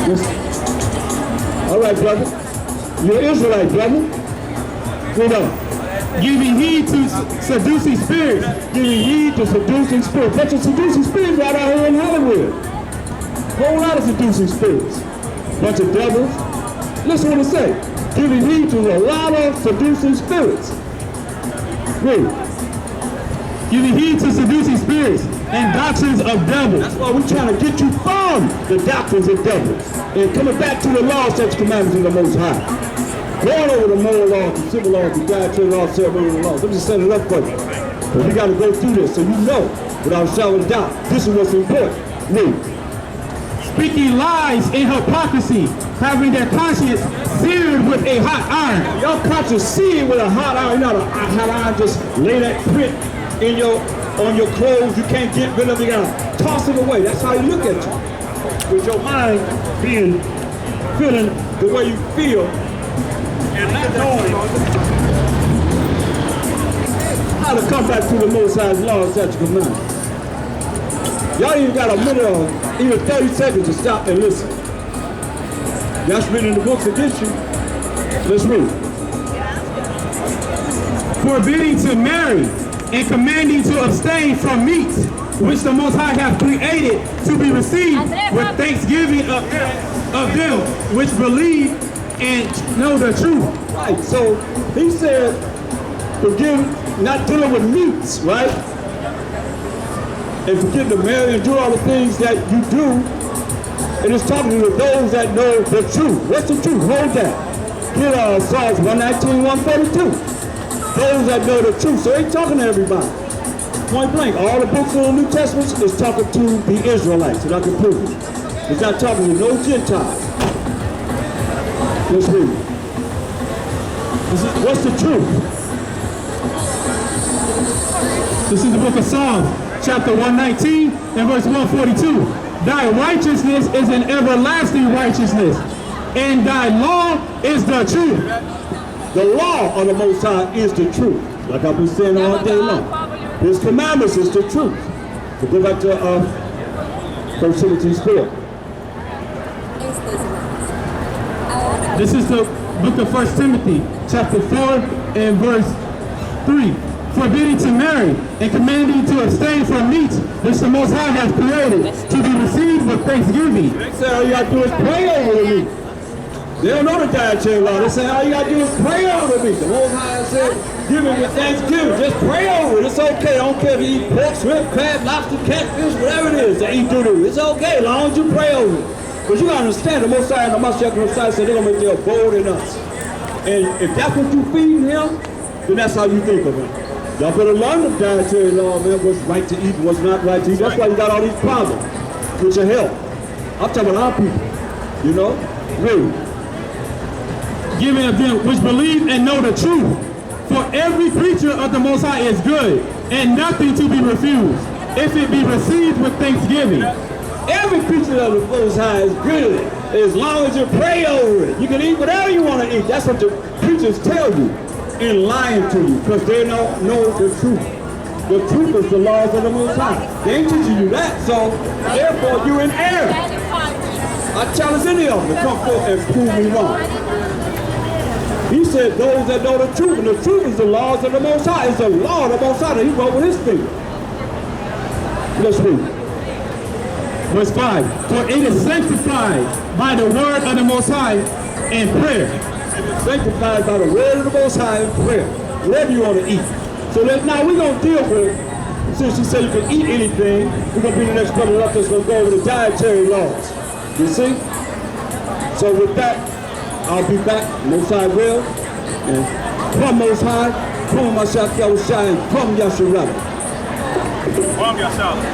All right, brother. You're Israelite, brother. Read on. Giving heed to seducing spirits. Giving heed to seducing spirits. Bunch of seducing spirits right out here in Hollywood. Whole lot of seducing spirits. Bunch of devils. Listen what it say. Giving heed to a lot of seducing spirits. Read. Giving heed to seducing spirits and doctrines of devils. That's why we're trying to get you from the doctrines of devils and coming back to the laws, statutes, commandments of the Most High. Going over the moral laws, the civil laws, the dietary laws, ceremonial laws. Let me just set it up for you. But we got to go through this so you know, without a shadow of a doubt, this is what's important. Read. Speaking lies in hypocrisy, having their conscience seared with a hot iron. Your conscience seared with a hot iron. Not a hot iron, just lay that print in on your clothes. You can't get rid of it. You gotta toss it away. That's how you look at you. With your mind feeling the way you feel and not knowing how to come back to the Most High's laws, statutes, commandments. Y'all even got a minute or even 30 seconds to stop and listen. Y'all reading the books against you. Let's read. Forbidding to marry and commanding to abstain from meats, which the Most High hath created to be received with thanksgiving of them which believe and know the truth. Right, so he said, forgive, not dealing with meats, right? And forget to marry and do all the things that you do. And it's talking to those that know the truth. What's the truth? Hold that. Get Psalms 119, 142. Those that know the truth. So ain't talking to everybody. Point blank. All the books of the New Testament is talking to the Israelites. And I can prove it. It's not talking to no Gentiles. Let's read. What's the truth? This is the book of Psalms, chapter 119 and verse 142. Thy righteousness is an everlasting righteousness, and thy law is the truth. The law of the Most High is the truth. Like I've been saying all day long. His commandments is the truth. So go back to 1 Timothy 4. This is the book of 1 Timothy, chapter 4 and verse 3. Forbidding to marry and commanding to abstain from meats which the Most High has created to be received with thanksgiving. They say all you got to do is pray over the meat. They don't know the dietary law. They say all you got to do is pray over the meat. The Most High said, give it with thanksgiving. Just pray over it. It's okay. I don't care if you eat pork, shrimp, crab, lobster, catfish, whatever it is that eat doo-doo. It's okay as long as you pray over it. But you got to understand, the Most High and the MASHAYACH said they're going to make their abode in us. And if that's what you feed him, then that's how you think of him. Y'all better learn the dietary law, man, what's right to eat and what's not right to eat. That's why you got all these problems with your health. I'm talking about our people, you know? Really. Giving of them which believe and know the truth. For every creature of the Most High is good, and nothing to be refused, if it be received with thanksgiving. Every creature of the Most High is good, as long as you pray over it. You can eat whatever you want to eat. That's what the preachers tell you. And lying to you, because they don't know the truth. The truth is the laws of the Most High. They ain't teaching you that, so therefore you're in error. I challenge any of them to come forth and prove me wrong. He said those that know the truth, and the truth is the laws of the Most High. It's the law of the Most High that he wrote with his finger. Let's read. Verse 5. For it is sanctified by the word of the Most High and prayer. Sanctified by the word of the Most High and prayer. Whatever you want to eat. So now we're going to deal with, since you say you can eat anything, we're going to be the next brother up that's going to go over the dietary laws. You see? So with that, I'll be back, Most High will, and from Most High, from YAHAWASHI, and from Yasharah. From Yasharah.